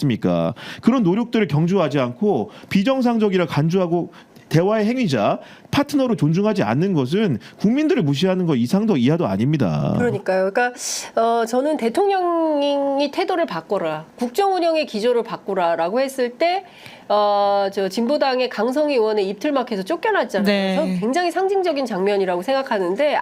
않습니까? 그런 노력들을 경주하지 않고 비정상적이라 간주하고 대화의 행위자, 파트너로 존중하지 않는 것은 국민들을 무시하는 것 이상도 이하도 아닙니다. 그러니까요. 그러니까 저는 대통령이 태도를 바꿔라, 국정 운영의 기조를 바꾸라라고 했을 때 저 진보당의 강성희 의원의 입틀막해서 쫓겨났잖아요. 네. 저는 굉장히 상징적인 장면이라고 생각하는데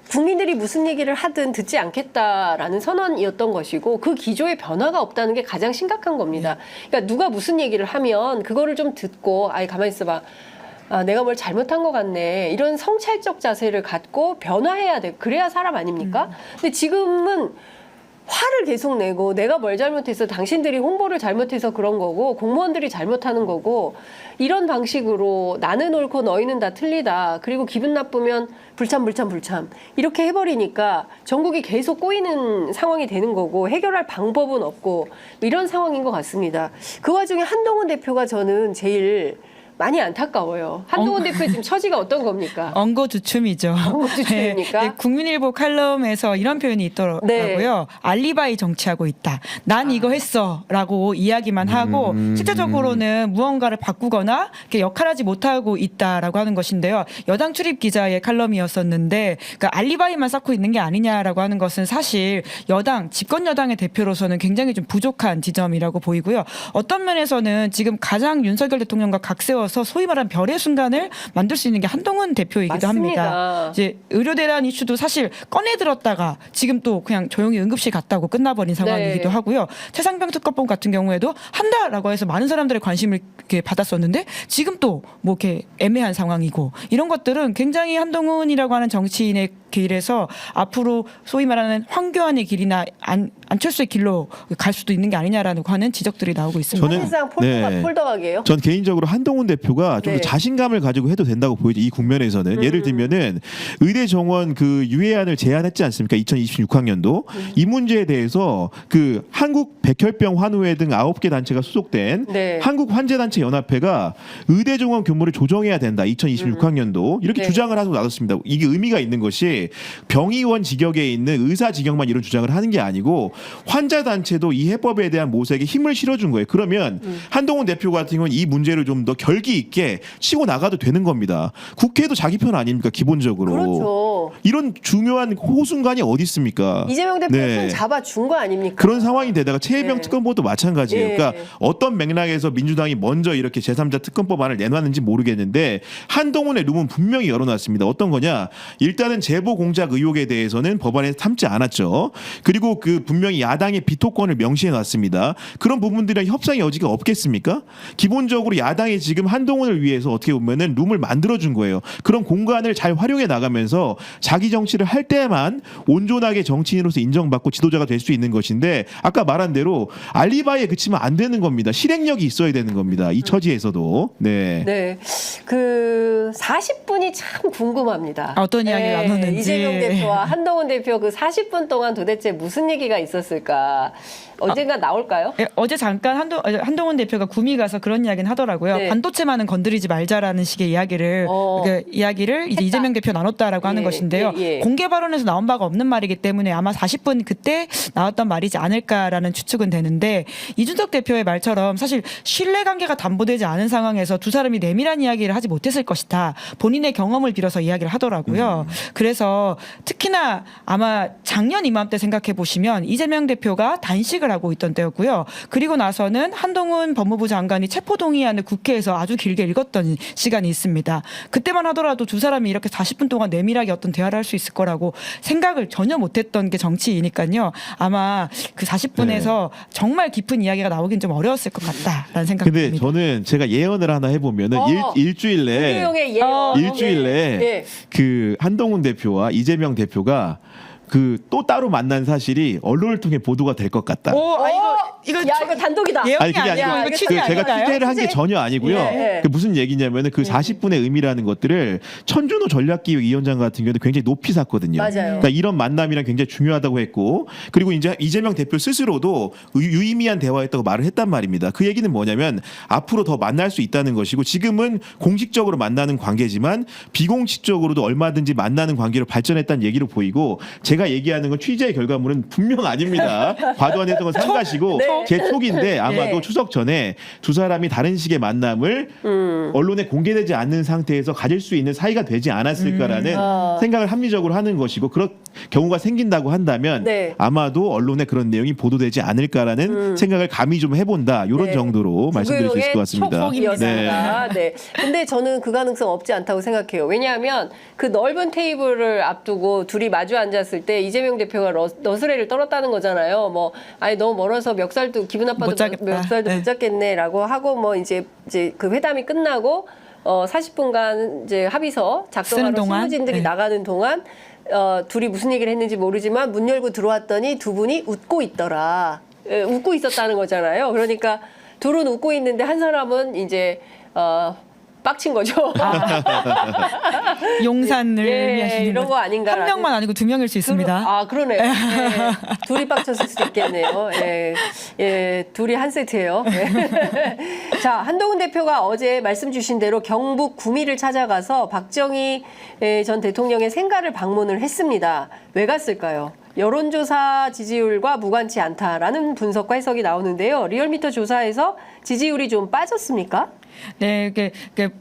국민들이 무슨 얘기를 하든 듣지 않겠다라는 선언이었던 것이고 그 기조에 변화가 없다는 게 가장 심각한 겁니다. 그러니까 누가 무슨 얘기를 하면 그거를 좀 듣고 아이 가만히 있어봐. 아, 내가 뭘 잘못한 것 같네. 이런 성찰적 자세를 갖고 변화해야 돼. 그래야 사람 아닙니까? 근데 지금은 화를 계속 내고 내가 뭘 잘못해서 당신들이 홍보를 잘못해서 그런 거고 공무원들이 잘못하는 거고 이런 방식으로 나는 옳고 너희는 다 틀리다. 그리고 기분 나쁘면 불참 이렇게 해버리니까 전국이 계속 꼬이는 상황이 되는 거고 해결할 방법은 없고 이런 상황인 것 같습니다. 그 와중에 한동훈 대표가 저는 제일 많이 안타까워요. 한동훈 대표의 지금 처지가 어떤 겁니까? 엉거주춤이죠. 엉거주춤입니까? 네, 국민일보 칼럼에서 이런 표현이 있더라고요. 네. 알리바이 정치하고 있다. 난 이거 했어라고 이야기만 하고 실제적으로는 무언가를 바꾸거나 이렇게 역할하지 못하고 있다라고 하는 것인데요. 여당 출입 기자의 칼럼이었었는데 그러니까 알리바이만 쌓고 있는 게 아니냐라고 하는 것은 사실 여당 집권 여당의 대표로서는 굉장히 좀 부족한 지점이라고 보이고요. 어떤 면에서는 지금 가장 윤석열 대통령과 각세워서 소위 말하는 별의 순간을 만들 수 있는 게 한동훈 대표이기도 맞습니다. 합니다. 이제 의료 대란 이슈도 사실 꺼내 들었다가 지금 또 그냥 조용히 응급실 갔다고 끝나버린 상황이기도 네. 하고요. 최상병 특검법 같은 경우에도 한다라고 해서 많은 사람들의 관심을 이렇게 받았었는데 지금 또 뭐 이렇게 애매한 상황이고 이런 것들은 굉장히 한동훈이라고 하는 정치인의 길에서 앞으로 소위 말하는 황교안의 길이나 안철수의 길로 갈 수도 있는 게 아니냐라고 하는 지적들이 나오고 있습니다. 사실상 폴더각이에요. 전 개인적으로 한동훈 대표가 좀 더 네. 자신감을 가지고 해도 된다고 보이죠. 이 국면에서는 예를 들면은 의대 정원 그 유예안을 제안했지 않습니까? 2026학년도 이 문제에 대해서 그 한국 백혈병 환우회 등 9개 단체가 소속된 네. 한국 환자단체 연합회가 의대 정원 규모를 조정해야 된다. 2026학년도 이렇게 네. 주장을 하고 나섰습니다. 이게 의미가 있는 것이 병의원 직역에 있는 의사 직역만 이런 주장을 하는 게 아니고 환자 단체도 이 해법에 대한 모색에 힘을 실어준 거예요. 그러면 한동훈 대표 같은 경우는 이 문제를 좀 더 결기 있게 치고 나가도 되는 겁니다. 국회도 자기 편 아닙니까? 기본적으로. 그렇죠. 이런 중요한 호순간이 어디 있습니까? 이재명 대표 손 잡아준 거 아닙니까? 그런 상황이 되다가 최혜병 네. 특검법도 마찬가지예요. 예. 그러니까 어떤 맥락에서 민주당이 먼저 이렇게 제3자 특검법안을 내놨는지 모르겠는데 한동훈의 룸은 분명히 열어놨습니다. 어떤 거냐? 일단은 제보 공작 의혹에 대해서는 법안에 담지 않았죠. 그리고 그 분명히 야당의 비토권을 명시해놨습니다. 그런 부분들이랑 협상의 여지가 없겠습니까? 기본적으로 야당이 지금 한동훈을 위해서 어떻게 보면은 룸을 만들어준 거예요. 그런 공간을 잘 활용해 나가면서 자기 정치를 할 때만 온전하게 정치인으로서 인정받고 지도자가 될 수 있는 것인데 아까 말한 대로 알리바이에 그치면 안 되는 겁니다. 실행력이 있어야 되는 겁니다. 이 처지에서도. 네. 네. 그 40분이 참 궁금합니다. 어떤 이야기를 나눴는지. 이재명 대표와 한동훈 대표 그 40분 동안 도대체 무슨 얘기가 있었을까? 언젠가 나올까요? 예, 어제 잠깐 한동훈 대표가 구미 가서 그런 이야기는 하더라고요. 네. 반도체만은 건드리지 말자라는 식의 이야기를 이야기를 이제 했다. 이재명 대표 나눴다라고 하는 예, 것인데요. 예, 예. 공개 발언에서 나온 바가 없는 말이기 때문에 아마 40분 그때 나왔던 말이지 않을까라는 추측은 되는데 이준석 대표의 말처럼 사실 신뢰관계가 담보되지 않은 상황에서 두 사람이 내밀한 이야기를 하지 못했을 것이다. 본인의 경험을 빌어서 이야기를 하더라고요. 그래서 특히나 아마 작년 이맘때 생각해 보시면 이재명 대표가 단식을 하고 있던 때였고요. 그리고 나서는 한동훈 법무부 장관이 체포동의안을 국회에서 아주 길게 읽었던 시간이 있습니다. 그때만 하더라도 두 사람이 이렇게 40분 동안 내밀하게 어떤 대화를 할 수 있을 거라고 생각을 전혀 못했던 게 정치이니까요. 아마 그 40분에서 정말 깊은 이야기가 나오긴 좀 어려웠을 것 같다라는 생각이 근데 듭니다. 저는 제가 예언을 하나 해보면은 일주일 내에 김규용의 예언. 일주일 내에 예. 그 한동훈 대표와 이재명 대표가 그 또 따로 만난 사실이 언론을 통해 보도가 될 것 같다. 이거 야, 이거 단독이다. 예언이 아니 그게 아니고 아니고 이거 그 취재 제가 아닌가요? 취재를 한 게 전혀 아니고요. 예. 그 무슨 얘기냐면은 그 40분의 의미라는 것들을 천준호 전략기획위원장 같은 경우도 굉장히 높이 샀거든요. 맞아요. 그러니까 이런 만남이랑 굉장히 중요하다고 했고 그리고 이제 이재명 대표 스스로도 유의미한 대화였다고 말을 했단 말입니다. 그 얘기는 뭐냐면 앞으로 더 만날 수 있다는 것이고 지금은 공식적으로 만나는 관계지만 비공식적으로도 얼마든지 만나는 관계로 발전했다는 얘기로 보이고 제가 제가 얘기하는 건 취재의 결과물은 분명 아닙니다. 과도한 해석은 삼가시고 네. 제 촉인데 아마도 네. 추석 전에 두 사람이 다른 식의 만남을 언론에 공개되지 않는 상태에서 가질 수 있는 사이가 되지 않았을까라는 생각을 합리적으로 하는 것이고 그런 경우가 생긴다고 한다면 네. 아마도 언론에 그런 내용이 보도되지 않을까라는 생각을 감히 좀 해본다. 이런 네. 정도로 말씀드릴 수 있을 것 같습니다. 촉이었습니다. 네. 근데 저는 그 가능성 없지 않다고 생각해요. 왜냐하면 그 넓은 테이블을 앞두고 둘이 마주 앉았을 때 이재명 대표가 너스레를 떨었다는 거잖아요. 뭐 아니 너무 멀어서 멱살도 기분 나빠도 못 잡겠다. 멱살도 네. 못 잡겠네라고 하고 뭐 이제 그 회담이 끝나고 40분간 이제 합의서 쓰는 작성하러 동안? 실무진들이 네. 나가는 동안 둘이 무슨 얘기를 했는지 모르지만 문 열고 들어왔더니 두 분이 웃고 있더라. 웃고 있었다는 거잖아요. 그러니까 둘은 웃고 있는데 한 사람은 이제 빡친 거죠. 용산을 예, 위하시는 이런 거 아닌가. 한 명만 아니고 두 명일 수 있습니다. 그러네요. 예, 둘이 빡쳤을 수도 있겠네요. 예, 예, 둘이 한 세트예요. 예. 자, 한동훈 대표가 어제 말씀 주신 대로 경북 구미를 찾아가서 박정희 전 대통령의 생가를 방문을 했습니다. 왜 갔을까요? 여론조사 지지율과 무관치 않다라는 분석과 해석이 나오는데요. 리얼미터 조사에서 지지율이 좀 빠졌습니까? 네,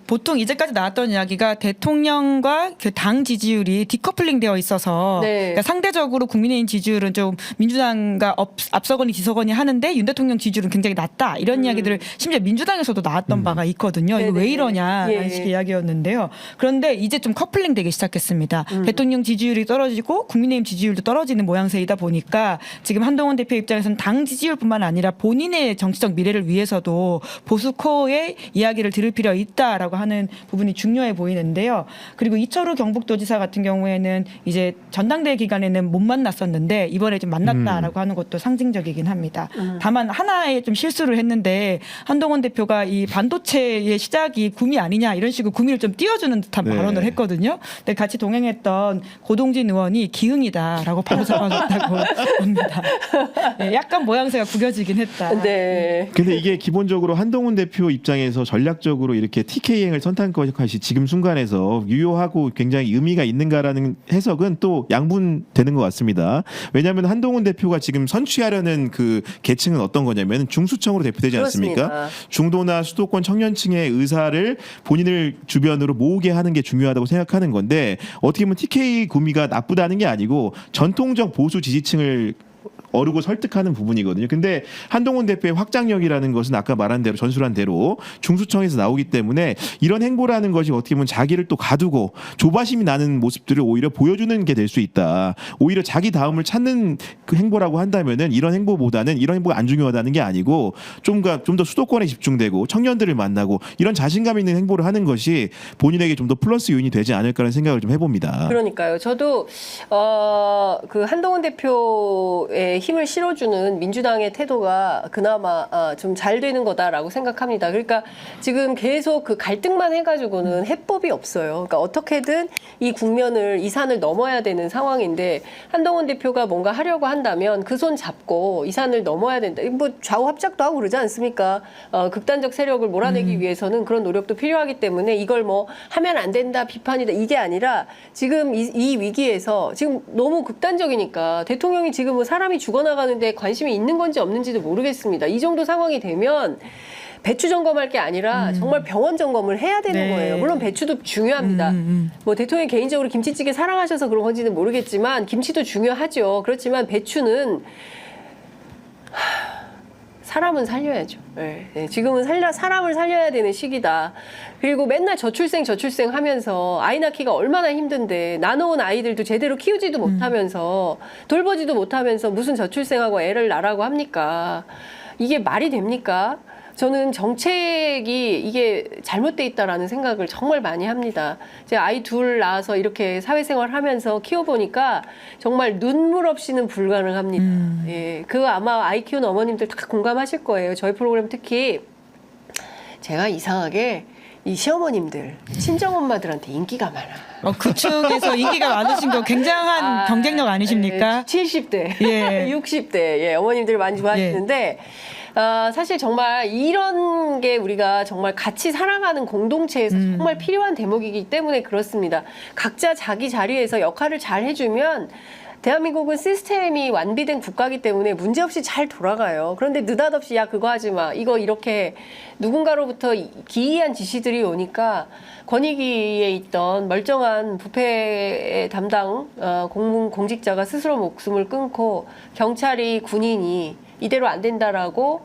보통 이제까지 나왔던 이야기가 대통령과 그 당 지지율이 디커플링 되어 있어서 네. 그러니까 상대적으로 국민의힘 지지율은 좀 민주당과 앞서거니 뒤서거니 하는데 윤 대통령 지지율은 굉장히 낮다 이런 이야기들을 심지어 민주당에서도 나왔던 바가 있거든요. 이거 네네. 왜 이러냐라는 예. 식의 이야기였는데요. 그런데 이제 좀 커플링 되기 시작했습니다. 대통령 지지율이 떨어지고 국민의힘 지지율도 떨어지는 모양새이다 보니까 지금 한동훈 대표 입장에서는 당 지지율뿐만 아니라 본인의 정치적 미래를 위해서도 보수 코어의 이야기를 들을 필요 있다라고 하는 부분이 중요해 보이는데요. 그리고 이철우 경북도지사 같은 경우에는 이제 전당대회 기간에는 못 만났었는데 이번에 좀 만났다라고 하는 것도 상징적이긴 합니다. 다만 하나의 좀 실수를 했는데 한동훈 대표가 이 반도체의 시작이 구미 아니냐 이런 식으로 구미를 좀 띄워주는 듯한 네. 발언을 했거든요. 근데 같이 동행했던 고동진 의원이 기흥이다라고 바로 잡아줬다고 봅니다. 네, 약간 모양새가 구겨지긴 했다. 네. 근데 이게 기본적으로 한동훈 대표 입장에서 전략적으로 이렇게 TK행을 선택한 것이 지금 순간에서 유효하고 굉장히 의미가 있는가라는 해석은 또 양분되는 것 같습니다. 왜냐하면 한동훈 대표가 지금 선취하려는 그 계층은 어떤 거냐면 중수층으로 대표되지 않습니까? 그렇습니다. 중도나 수도권 청년층의 의사를 본인을 주변으로 모으게 하는 게 중요하다고 생각하는 건데 어떻게 보면 TK 구미가 나쁘다는 게 아니고 전통적 보수 지지층을 어르고 설득하는 부분이거든요. 근데 한동훈 대표의 확장력이라는 것은 아까 말한 대로 전술한 대로 중수청에서 나오기 때문에 이런 행보라는 것이 어떻게 보면 자기를 또 가두고 조바심이 나는 모습들을 오히려 보여주는 게 될 수 있다. 오히려 자기 다음을 찾는 그 행보라고 한다면은 이런 행보보다는 이런 행보가 안 중요하다는 게 아니고 좀 더 수도권에 집중되고 청년들을 만나고 이런 자신감 있는 행보를 하는 것이 본인에게 좀 더 플러스 요인이 되지 않을까라는 생각을 좀 해봅니다. 그러니까요. 저도 그 한동훈 대표의 힘을 실어주는 민주당의 태도가 그나마 좀 잘 되는 거다라고 생각합니다. 그러니까 지금 계속 그 갈등만 해가지고는 해법이 없어요. 그러니까 어떻게든 이 국면을 이 산을 넘어야 되는 상황인데 한동훈 대표가 뭔가 하려고 한다면 그 손 잡고 이 산을 넘어야 된다. 뭐 좌우 합작도 하고 그러지 않습니까? 극단적 세력을 몰아내기 위해서는 그런 노력도 필요하기 때문에 이걸 뭐 하면 안 된다, 비판이다 이게 아니라 지금 이 위기에서 지금 너무 극단적이니까 대통령이 지금 뭐 사람이 죽어나가는데 관심이 있는 건지 없는지도 모르겠습니다. 이 정도 상황이 되면 배추 점검할 게 아니라 정말 병원 점검을 해야 되는 네. 거예요. 물론 배추도 중요합니다. 뭐 대통령이 개인적으로 김치찌개 사랑하셔서 그런 건지는 모르겠지만 김치도 중요하죠. 그렇지만 배추는 사람은 살려야죠. 네, 지금은 사람을 살려야 되는 시기다. 그리고 맨날 저출생 하면서 아이 낳기가 얼마나 힘든데 나눠온 아이들도 제대로 키우지도 못하면서 돌보지도 못하면서 무슨 저출생하고 애를 낳으라고 합니까? 이게 말이 됩니까? 저는 정책이 이게 잘못돼 있다라는 생각을 정말 많이 합니다. 제가 아이 둘 낳아서 이렇게 사회생활 하면서 키워보니까 정말 눈물 없이는 불가능합니다. 예, 그거 아마 아이 키우는 어머님들 다 공감하실 거예요. 저희 프로그램 특히 제가 이상하게 이 시어머님들, 친정엄마들한테 인기가 많아. 그 축에서 인기가 많으신 거 굉장한 경쟁력 아니십니까? 70대, 예. 60대 예, 어머님들 많이 좋아하시는데 사실 정말 이런 게 우리가 정말 같이 살아가는 공동체에서 정말 필요한 대목이기 때문에 그렇습니다. 각자 자기 자리에서 역할을 잘 해주면 대한민국은 시스템이 완비된 국가이기 때문에 문제없이 잘 돌아가요. 그런데 느닷없이 야 그거 하지 마. 이거 이렇게 누군가로부터 기이한 지시들이 오니까 권익위에 있던 멀쩡한 부패 담당 공직자가 스스로 목숨을 끊고 경찰이 군인이 이대로 안 된다라고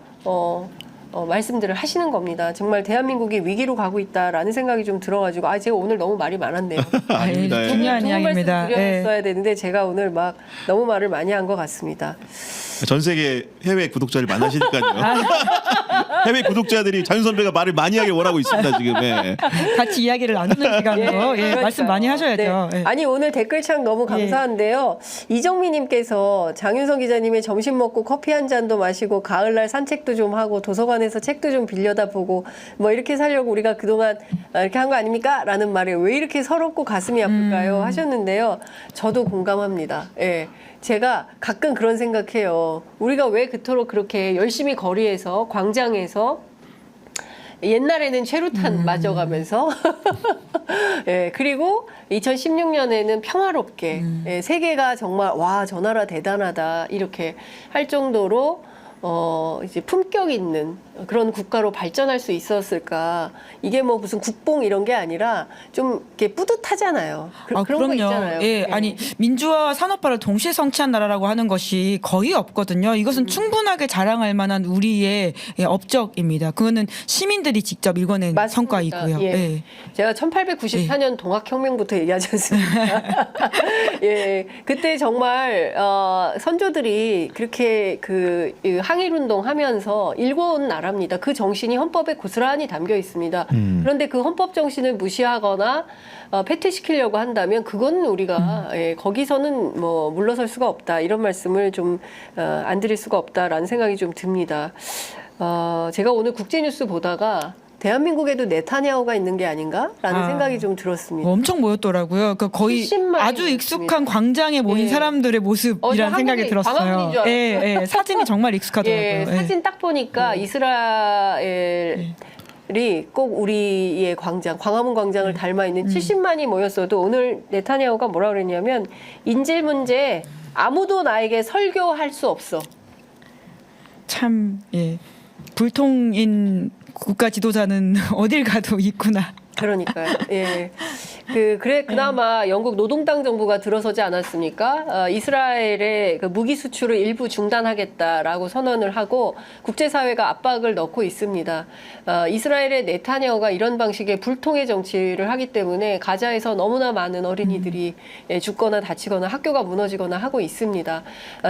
말씀들을 하시는 겁니다. 정말 대한민국이 위기로 가고 있다라는 생각이 좀 들어가지고 제가 오늘 너무 말이 많았네요. 아닙니다. 예. 중요한 좋은 말씀 이야기입니다. 드렸어야 되는데 제가 오늘 막 너무 말을 많이 한 것 같습니다. 전 세계 해외 구독자를 만나시니까요. 해외 구독자들이 장윤 선배가 말을 많이 하길 원하고 있습니다 지금. 예. 같이 이야기를 나누는 시간으로 그러니까요. 말씀 많이 하셔야죠. 네. 예. 아니 오늘 댓글창 너무 감사한데요. 이정미님께서 장윤성 기자님의 점심 먹고 커피 한 잔도 마시고 가을날 산책도 좀 하고 도서관에서 책도 좀 빌려다 보고 뭐 이렇게 살려고 우리가 그동안 이렇게 한 거 아닙니까? 라는 말에 왜 이렇게 서럽고 가슴이 아플까요? 하셨는데요. 저도 공감합니다. 예. 제가 가끔 그런 생각해요. 우리가 왜 그토록 그렇게 열심히 거리에서 광장에서 옛날에는 최루탄 맞아가면서 예, 그리고 2016년에는 평화롭게 예, 세계가 정말 와, 저 나라 대단하다 이렇게 할 정도로 이제 품격 있는 그런 국가로 발전할 수 있었을까? 이게 뭐 무슨 국뽕 이런 게 아니라 좀 이렇게 뿌듯하잖아요. 그런 거 그럼요. 있잖아요. 예, 네. 아니 민주화와 산업화를 동시에 성취한 나라라고 하는 것이 거의 없거든요. 이것은 충분하게 자랑할 만한 우리의 업적입니다. 그거는 시민들이 직접 읽어낸 맞습니다. 성과이고요. 예. 예. 제가 1894년 동학혁명부터 얘기하지 않습니까? 예, 그때 정말 선조들이 그렇게 그 항일운동 하면서 일궈온 나라입니다. 그 정신이 헌법에 고스란히 담겨 있습니다. 그런데 그 헌법 정신을 무시하거나 폐퇴시키려고 한다면 그건 우리가 거기서는 뭐 물러설 수가 없다. 이런 말씀을 좀 안 드릴 수가 없다라는 생각이 좀 듭니다. 제가 오늘 국제뉴스 보다가 대한민국에도 네타냐후가 있는 게 아닌가라는 생각이 좀 들었습니다. 엄청 모였더라고요. 그러니까 거의 70만이 아주 익숙한 광장에 모인 예. 저 사람들의 모습이라는 생각이 한국이 들었어요. 광화문인 줄 예, 예. 사진이 정말 익숙하더라고요. 예, 사진 딱 보니까 이스라엘이 꼭 우리의 광장, 광화문 광장을 닮아 있는 70만이 모였어도 오늘 네타냐후가 뭐라 그랬냐면 인질 문제 아무도 나에게 설교할 수 없어. 참 예. 불통인 국가 지도자는 어딜 가도 있구나. 그러니까요. 예. 그나마 영국 노동당 정부가 들어서지 않았습니까? 이스라엘의 그 무기 수출을 일부 중단하겠다라고 선언을 하고 국제사회가 압박을 넣고 있습니다. 이스라엘의 네타냐후가 이런 방식의 불통의 정치를 하기 때문에 가자에서 너무나 많은 어린이들이 죽거나 다치거나 학교가 무너지거나 하고 있습니다.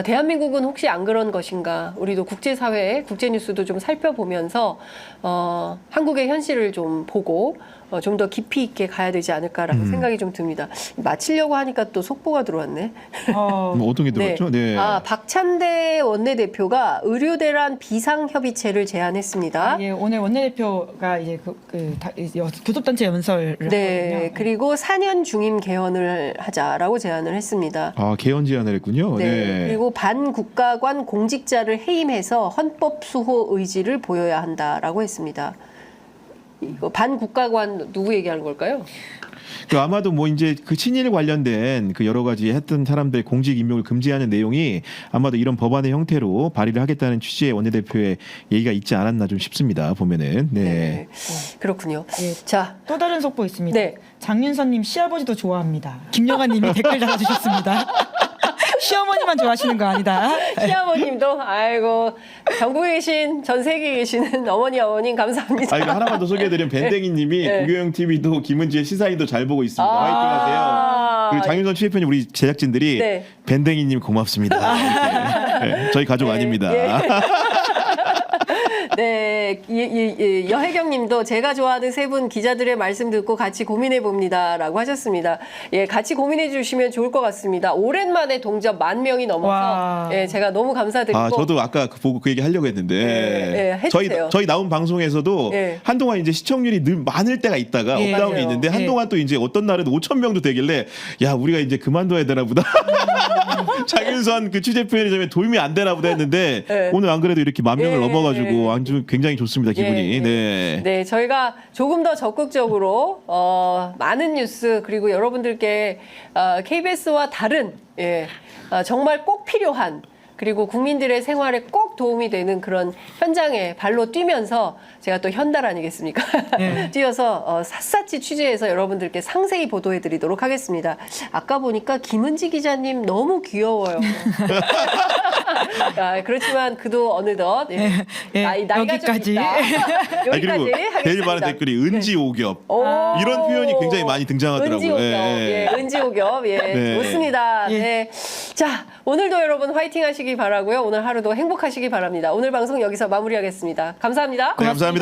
대한민국은 혹시 안 그런 것인가? 우리도 국제사회, 국제뉴스도 좀 살펴보면서 한국의 현실을 좀 보고 좀 더 깊이 있게 가야 되지 않을까라는 생각이 좀 듭니다. 마치려고 하니까 또 속보가 들어왔네. 뭐 어떤 게 들어갔죠? 네. 박찬대 원내대표가 의료대란 비상협의체를 제안했습니다. 예, 오늘 원내대표가 이제 교섭단체 연설을 네, 하거든요. 그리고 4년 중임 개헌을 하자라고 제안을 했습니다. 개헌 제안을 했군요. 네. 네. 그리고 반국가관 공직자를 해임해서 헌법 수호 의지를 보여야 한다라고 했습니다. 이거 반국가관 누구 얘기하는 걸까요? 아마도 뭐 이제 그 친일 관련된 그 여러 가지 했던 사람들 공직 임명을 금지하는 내용이 아마도 이런 법안의 형태로 발의를 하겠다는 취지의 원내대표의 얘기가 있지 않았나 좀 싶습니다. 보면은. 네. 그렇군요. 예. 자, 또 다른 속보 있습니다. 네. 장윤선님 시아버지도 좋아합니다. 김영아님이 댓글 달아주셨습니다. 시어머니만 좋아하시는 거 아니다. 시아버님도 아이고 전국에 계신 전 세계에 계시는 어머니 아버님 감사합니다. 이거 하나만 더 소개해드리면 밴댕이님이 네. 고교영 TV도 김은지의 시사인도 잘 보고 있습니다. 화이팅하세요. 그리고 장윤선 취재편님 우리 제작진들이 네. 밴댕이님 고맙습니다. 이렇게. 네, 저희 가족 아닙니다. 네, 여혜경님도 제가 좋아하는 세 분 기자들의 말씀 듣고 같이 고민해 봅니다라고 하셨습니다. 예, 같이 고민해 주시면 좋을 것 같습니다. 오랜만에 동접 10,000명이 넘어서 와. 예, 제가 너무 감사드리고. 저도 아까 보고 그 얘기 하려고 했는데 네, 해주세요. 저희 나온 방송에서도 네. 한동안 이제 시청률이 늘 많을 때가 있다가 예. 업다운이 맞아요. 있는데 예. 한동안 또 이제 어떤 날은 5,000명도 되길래 야 우리가 이제 그만둬야 되나 보다. 장윤선 그 취재 편의점에 도움이 안 되나 보다 했는데 네. 오늘 안 그래도 이렇게 10,000명을 예. 넘어가지고 좀 굉장히 좋습니다. 기분이. 예, 네. 네, 저희가 조금 더 적극적으로 많은 뉴스 그리고 여러분들께 KBS와 다른 정말 꼭 필요한 그리고 국민들의 생활에 꼭 도움이 되는 그런 현장에 발로 뛰면서 제가 또 현달 아니겠습니까? 네. 뛰어서 샅샅이 취재해서 여러분들께 상세히 보도해드리도록 하겠습니다. 아까 보니까 김은지 기자님 너무 귀여워요. 그렇지만 그도 어느덧 나이가 여기까지. 좀 있다. 아니, 그리고 여기까지 제일 하겠습니다. 많은 댓글이 은지오겹. 오. 이런 표현이 굉장히 많이 등장하더라고요. 은지오겹, 예. 은지오겹, 네. 좋습니다. 예. 네. 자, 오늘도 여러분 화이팅 하시기 바라고요. 오늘 하루도 행복하시기 바랍니다. 오늘 방송 여기서 마무리하겠습니다. 감사합니다. 네, 감사합니다.